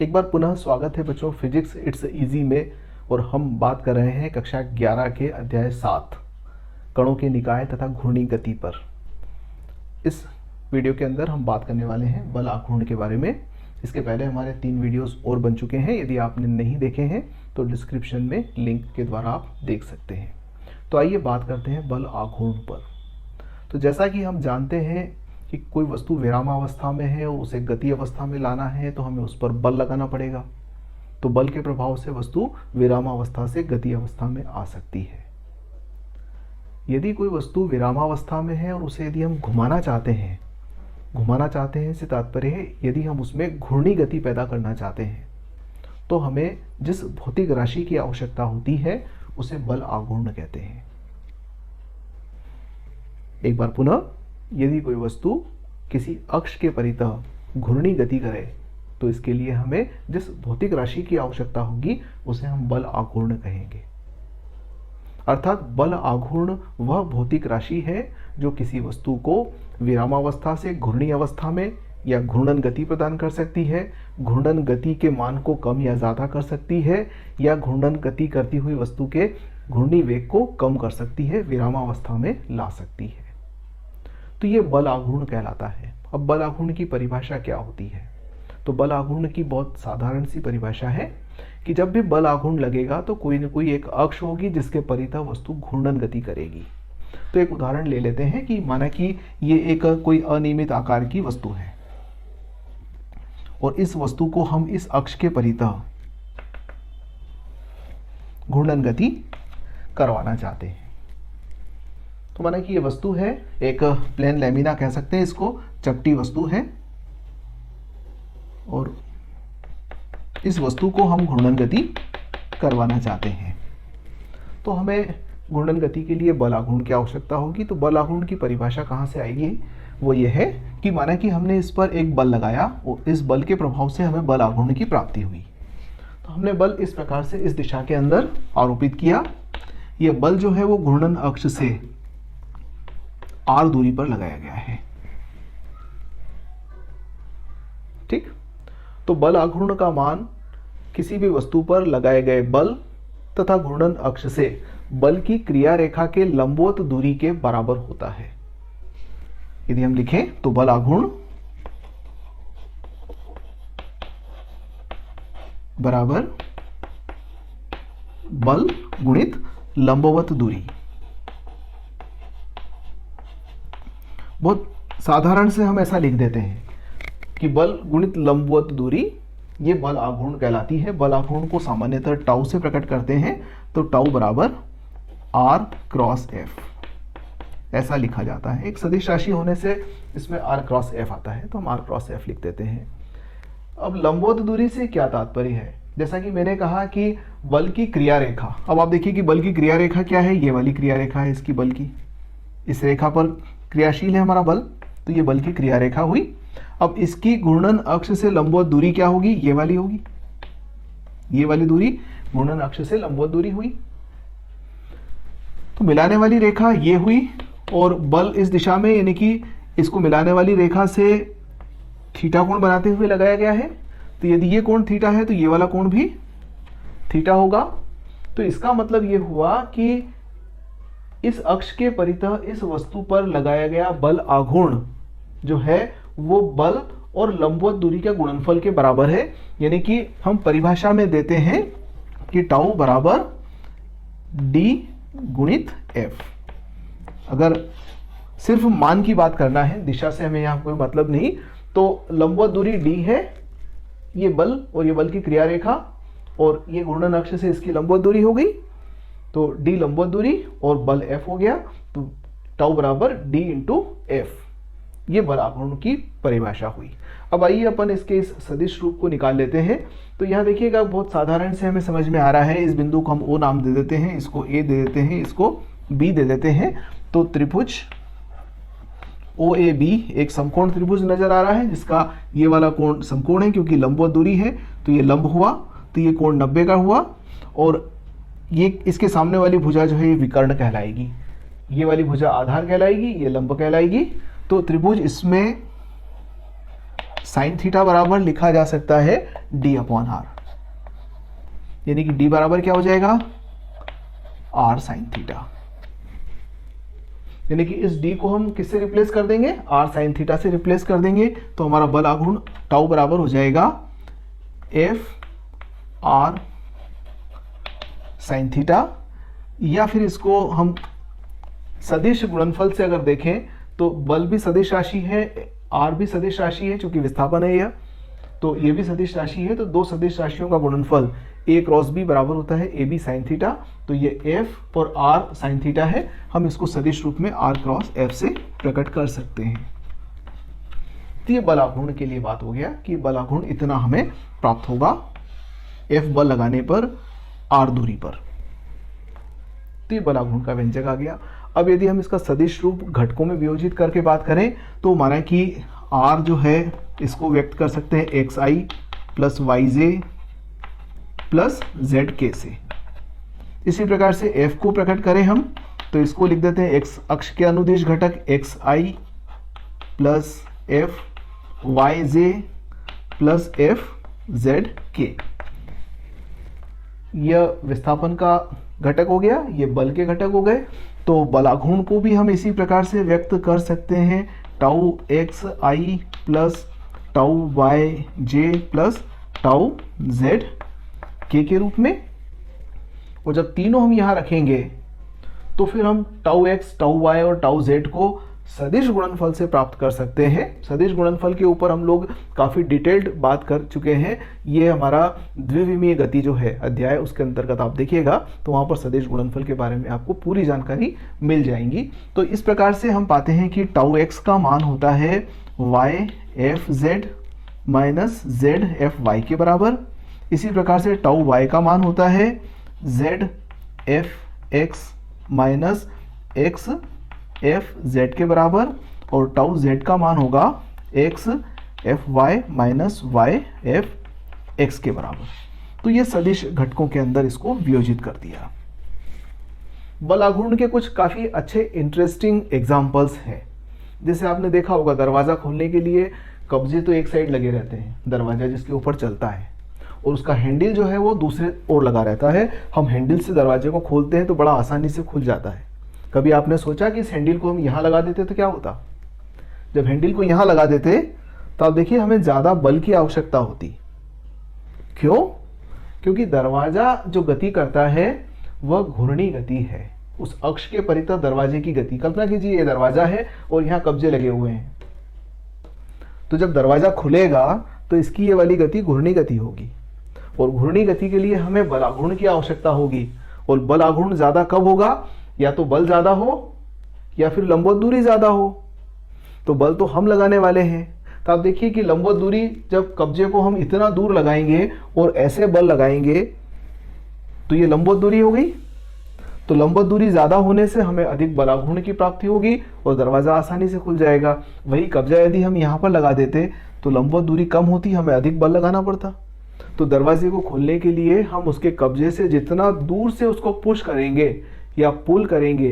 एक बार पुनः स्वागत है बच्चों फिजिक्स इट्स इजी में। और हम बात कर रहे हैं कक्षा 11 के अध्याय 7 कणों के निकाय तथा घूर्णी गति पर। इस वीडियो के अंदर हम बात करने वाले हैं बल आघूर्ण के बारे में। इसके पहले हमारे 3 वीडियोस और बन चुके हैं, यदि आपने नहीं देखे हैं तो डिस्क्रिप्शन में लिंक के द्वारा आप देख सकते हैं। तो आइए बात करते हैं बल आघूर्ण पर। तो जैसा कि हम जानते हैं कि कोई वस्तु विरामावस्था में है और उसे गति अवस्था में लाना है तो हमें उस पर बल लगाना पड़ेगा। तो बल के प्रभाव से वस्तु विरामावस्था से गति अवस्था में आ सकती है। यदि कोई वस्तु विरामावस्था में है और उसे यदि हम घुमाना चाहते हैं इससे तात्पर्य है यदि हम उसमें घूर्णी गति पैदा करना चाहते हैं तो हमें जिस भौतिक राशि की आवश्यकता होती है उसे बल आघूर्ण कहते हैं। एक बार पुनः, यदि कोई वस्तु किसी अक्ष के परितः घूर्णी गति करे तो इसके लिए हमें जिस भौतिक राशि की आवश्यकता होगी उसे हम बल आघूर्ण कहेंगे। अर्थात बल आघूर्ण वह भौतिक राशि है जो किसी वस्तु को विरामावस्था से घूर्णी अवस्था में या घूर्णन गति प्रदान कर सकती है, घूर्णन गति के मान को कम या ज़्यादा कर सकती है, या घूर्णन गति करती हुई वस्तु के घूर्णी वेग को कम कर सकती है, विरामावस्था में ला सकती है। तो ये बल आघूर्ण कहलाता है। अब बल आघूर्ण की परिभाषा क्या होती है? तो बल आघूर्ण की बहुत साधारण सी परिभाषा है कि जब भी बल आघूर्ण लगेगा तो कोई न कोई एक अक्ष होगी जिसके परितः वस्तु घूर्णन गति करेगी। तो एक उदाहरण ले लेते हैं कि माना कि ये एक कोई अनियमित आकार की वस्तु है और इस वस्तु को हम इस अक्ष के परितः घूर्णन गति करवाना चाहते हैं। तो माना कि ये वस्तु है, एक प्लेन लैमिना कह सकते हैं इसको, चपटी वस्तु है और इस वस्तु को हम घूर्णन गति करवाना चाहते हैं। तो हमें घूर्णन गति के लिए बल आघूर्ण की आवश्यकता होगी। तो बल आघूर्ण की परिभाषा कहाँ से आएगी? वो ये है कि माना कि हमने इस पर एक बल लगाया और इस बल के प्रभाव से हमें बल आघूर्ण की प्राप्ति हुई। तो हमने बल इस प्रकार से इस दिशा के अंदर आरोपित किया। यह बल जो है वो घूर्णन अक्ष से r दूरी पर लगाया गया है। ठीक, तो बल आघूर्ण का मान किसी भी वस्तु पर लगाए गए बल तथा घूर्णन अक्ष से बल की क्रिया रेखा के लंबवत दूरी के बराबर होता है। यदि हम लिखें तो बल आघूर्ण बराबर बल गुणित लंबवत दूरी। बहुत साधारण से हम ऐसा लिख देते हैं कि बल गुणित लंबवत दूरी ये बल आघूर्ण कहलाती है। बल आघूर्ण को सामान्यतः टाउ से प्रकट करते हैं, तो टाउ बराबर r क्रॉस f ऐसा लिखा जाता है। एक सदिश राशि होने से इसमें r क्रॉस f आता है तो हम r क्रॉस f लिख देते हैं। अब लंबवत दूरी से क्या तात्पर्य है? जैसा कि मैंने कहा कि बल की क्रिया रेखा, अब आप देखिए कि बल की क्रिया रेखा क्या है। ये वाली क्रिया रेखा है इसकी बल की, इस रेखा पर क्रियाशील है हमारा बल, तो ये बल की क्रिया रेखा हुई। अब इसकी घूर्णन अक्ष से लंबवत दूरी क्या होगी? ये वाली होगी, ये वाली दूरी घूर्णन अक्ष से लंबवत दूरी हुई। तो मिलाने वाली रेखा ये हुई और बल इस दिशा में, यानी कि इसको मिलाने वाली रेखा से थीटा कोण बनाते हुए लगाया गया है। तो यदि ये कोण थीटा है तो ये वाला कोण भी थीटा होगा। तो इसका मतलब ये हुआ कि इस अक्ष के परितः इस वस्तु पर लगाया गया बल आघूर्ण जो है वो बल और लंबवत दूरी के गुणनफल के बराबर है। यानी कि हम परिभाषा में देते हैं कि टाउ बराबर d गुणित f। अगर सिर्फ मान की बात करना है, दिशा से हमें यहाँ कोई मतलब नहीं, तो लंबवत दूरी d है, ये बल और ये बल की क्रिया रेखा और ये घूर्णन अक्ष से इसकी लंबवत दूरी हो गई, तो d लंबवत दूरी और बल f हो गया। तो टाउ बराबर d इंटू एफ, ये बल आघूर्ण की परिभाषा हुई। अब आइए अपन इसके इस सदिश रूप को निकाल लेते हैं। तो यहाँ देखिएगा बहुत साधारण से हमें समझ में आ रहा है। इस बिंदु को हम O नाम दे देते हैं, इसको A दे देते हैं, इसको B दे देते हैं। तो त्रिभुज OAB एक समकोण त्रिभुज नजर आ रहा है जिसका ये वाला कोण समकोण है क्योंकि लंबवत दूरी है, तो ये लंब हुआ, तो ये कोण 90 का हुआ। और ये इसके सामने वाली भुजा जो है ये विकर्ण कहलाएगी, ये वाली भुजा आधार कहलाएगी, ये लंब कहलाएगी। तो त्रिभुज इसमें साइन थीटा बराबर लिखा जा सकता है d अपॉन आर, यानी कि d बराबर क्या हो जाएगा, r साइन थीटा। यानी कि इस d को हम किससे रिप्लेस कर देंगे, r साइन थीटा से रिप्लेस कर देंगे, तो हमारा बल आघूर्ण टाउ बराबर हो जाएगा f r साइन थीटा। या फिर इसको हम सदिश गुणनफल से अगर देखें तो बल भी सदिश राशि है, r भी सदिश राशि है, चूंकि विस्थापन है यह, तो ये भी सदिश राशि है, तो दो सदिश राशियों का गुणनफल a क्रॉस b बराबर होता है ab साइन थीटा। तो ये f और r साइन थीटा है, हम इसको सदिश रूप में r क्रॉस f से प्रकट कर सकते हैं। तो ये बल आघूर्ण के लिए बात हो गया कि बल आघूर्ण इतना हमें प्राप्त होगा f बल लगाने पर r दूरी पर। तो ये बल आघूर्ण का व्यंजक आ गया। अब यदि हम इसका सदिश रूप घटकों में वियोजित करके बात करें तो माना कि r जो है इसको व्यक्त कर सकते हैं xi plus yj plus zk से। इसी प्रकार से f को प्रकट करें हम तो इसको लिख देते हैं x अक्ष के अनुदिश घटक xi plus f yj plus f zk। यह विस्थापन का घटक हो गया, ये बल के घटक हो गए। तो बल आघूर्ण को भी हम इसी प्रकार से व्यक्त कर सकते हैं टाउ एक्स आई प्लस टाउ वाई जे प्लस टाउ जेड के रूप में। और जब तीनों हम यहाँ रखेंगे तो फिर हम टाउ एक्स टाउ वाई और टाउ जेड को सदिश गुणनफल से प्राप्त कर सकते हैं। सदिश गुणनफल के ऊपर हम लोग काफ़ी डिटेल्ड बात कर चुके हैं। ये हमारा द्विविमीय गति जो है अध्याय, उसके अंतर्गत आप देखिएगा तो वहाँ पर सदिश गुणनफल के बारे में आपको पूरी जानकारी मिल जाएंगी। तो इस प्रकार से हम पाते हैं कि टाउ एक्स का मान होता है Y F Z minus Z F Y के बराबर। इसी प्रकार से टाउ वाई का मान होता है Z F X minus X F Z के बराबर। और टाउ जेड का मान होगा X F Y minus Y F X के बराबर। तो ये सदिश घटकों के अंदर इसको वियोजित कर दिया। बल आघूर्ण के कुछ काफ़ी अच्छे इंटरेस्टिंग एग्जाम्पल्स हैं। जैसे आपने देखा होगा दरवाज़ा खोलने के लिए कब्जे तो एक साइड लगे रहते हैं, दरवाज़ा जिसके ऊपर चलता है, और उसका हैंडल जो है वो दूसरे ओर लगा रहता है। हम हैंडल से दरवाजे को खोलते हैं तो बड़ा आसानी से खुल जाता है। कभी आपने सोचा कि इस हैंडल को हम यहाँ लगा देते तो क्या होता? जब हैंडल को यहाँ लगा देते तो आप देखिए हमें ज़्यादा बल की आवश्यकता होती। क्यों? क्योंकि दरवाजा जो गति करता है वह घूर्णी गति है, उस अक्ष के परितः दरवाजे की गति। कल्पना कीजिए ये दरवाजा है और यहाँ कब्जे लगे हुए हैं, तो जब दरवाजा खुलेगा तो इसकी ये वाली गति घूर्णी गति होगी, और घूर्णी गति के लिए हमें बल आघूर्ण की आवश्यकता होगी। और बल आघूर्ण ज़्यादा कब होगा? या तो बल ज़्यादा हो या फिर लंबवत दूरी ज़्यादा हो। तो बल तो हम लगाने वाले हैं, तो आप देखिए कि लंबवत दूरी जब कब्जे को हम इतना दूर लगाएंगे और ऐसे बल लगाएंगे तो ये लंबवत दूरी हो गई। तो लंबवत दूरी ज़्यादा होने से हमें अधिक बल आघूर्ण की प्राप्ति होगी और दरवाज़ा आसानी से खुल जाएगा। वही कब्जा यदि हम यहाँ पर लगा देते तो लंबवत दूरी कम होती, हमें अधिक बल लगाना पड़ता। तो दरवाजे को खोलने के लिए हम उसके कब्जे से जितना दूर से उसको पुश करेंगे या पुल करेंगे,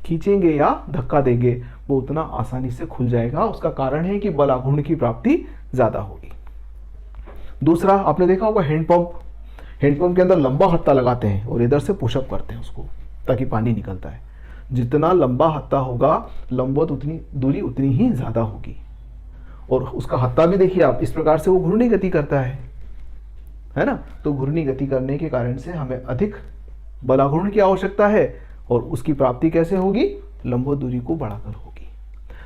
खींचेंगे या धक्का देंगे, वो उतना आसानी से खुल जाएगा। उसका कारण है कि बल आघूर्ण की प्राप्ति ज़्यादा होगी। दूसरा, आपने देखा होगा हैंडपंप। हैंडपंप के अंदर लंबा हत्था लगाते हैं और इधर से पुशअप करते हैं उसको, ताकि पानी निकलता है। जितना लंबा हत्था होगा लंबवत उतनी दूरी उतनी ही ज़्यादा होगी। और उसका हत्था भी देखिए आप, इस प्रकार से वो घूर्णी गति करता है ना। तो घूर्णी गति करने के कारण से हमें अधिक बल आघूर्ण की आवश्यकता है, और उसकी प्राप्ति कैसे होगी? लंबवत दूरी को बढ़ाकर होगी।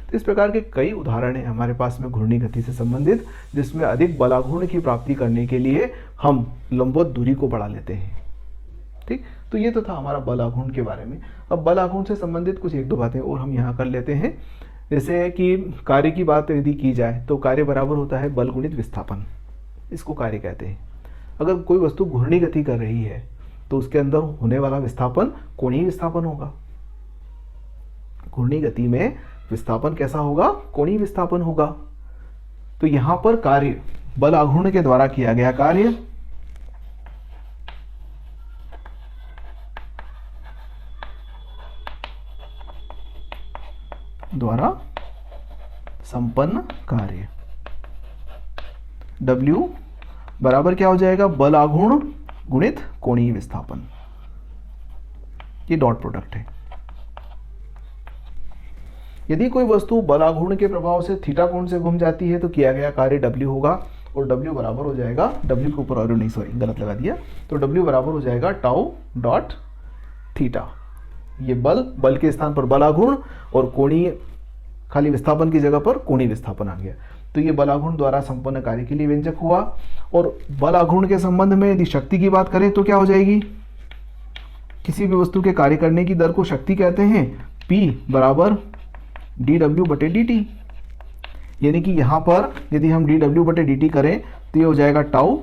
तो इस प्रकार के कई उदाहरण हैं हमारे पास में घूर्णी गति से संबंधित, जिसमें अधिक बल आघूर्ण की प्राप्ति करने के लिए हम लंबवत दूरी को बढ़ा लेते हैं। ठीक, तो ये तो था हमारा बल आघूर्ण के बारे में। अब बल आघूर्ण से संबंधित कुछ एक दो बातें और हम यहाँ कर लेते हैं। जैसे कि कार्य की बात यदि की जाए तो कार्य बराबर होता है बल गुणित विस्थापन, इसको कार्य कहते हैं। अगर कोई वस्तु घूर्णी गति कर रही है तो उसके अंदर होने वाला विस्थापन कोणीय विस्थापन होगा। घूर्णी गति में विस्थापन कैसा होगा? कोणीय विस्थापन होगा। तो यहां पर कार्य बल आघूर्ण के द्वारा किया गया कार्य द्वारा संपन्न कार्य, W बराबर क्या हो जाएगा, बल आघूर्ण गुणित कोणीय विस्थापन। ये डॉट प्रोडक्ट है। यदि कोई वस्तु बल आघूर्ण के प्रभाव से थीटा कोण से घूम जाती है तो किया गया कार्य W होगा, और W बराबर हो जाएगा, W के ऊपर और नहीं, सॉरी गलत लगा दिया, तो W बराबर हो जाएगा टाउ डॉट थीटा। ये बल के स्थान पर बल आघूर्ण और कोणीय, खाली विस्थापन की जगह पर कोणीय विस्थापन आ गया। तो ये बल आघूर्ण द्वारा संपन्न कार्य के लिए व्यंजक हुआ। और बल आघूर्ण के संबंध में यदि शक्ति की बात करें तो क्या हो जाएगी, किसी भी वस्तु के कार्य करने की दर को शक्ति कहते हैं। P बराबर dW बटे dt, यानी कि यहां पर यदि हम dW बटे dt करें तो ये हो जाएगा टाउ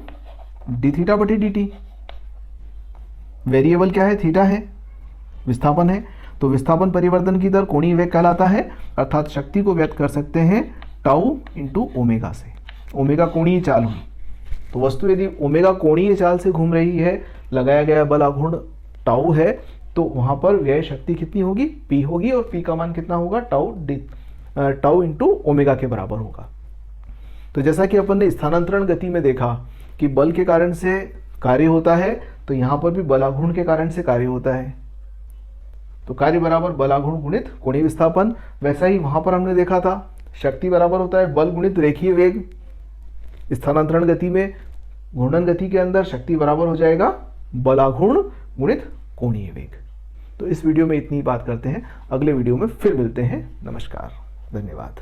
d थीटा बटे dt। वेरिएबल क्या है, थीटा है, विस्थापन है, तो विस्थापन परिवर्तन की दर कोणीय वेग कहलाता है, अर्थात शक्ति को व्यक्त कर सकते हैं टाउ इंटू ओमेगा से। ओमेगा कोणीय चाल हुई, तो वस्तु यदि ओमेगा कोणीय चाल से घूम रही है, लगाया गया बल आघूर्ण टाउ है, तो वहां पर व्यय शक्ति कितनी होगी, P होगी, और P का मान कितना होगा, टाउ इंटू ओमेगा के बराबर होगा। तो जैसा कि अपन ने स्थानांतरण गति में देखा कि बल के कारण से कार्य होता है, तो यहां पर भी बल आघूर्ण के कारण से कार्य होता है। तो कार्य बराबर बल आघूर्ण गुणित कोणीय विस्थापन। वैसा ही वहां पर हमने देखा था, शक्ति बराबर होता है बल गुणित रेखीय वेग। स्थानांतरण गति में, घूर्णन गति के अंदर शक्ति बराबर हो जाएगा बल आघूर्ण गुणित कोणीय वेग। तो इस वीडियो में इतनी बात करते हैं, अगले वीडियो में फिर मिलते हैं। नमस्कार, धन्यवाद।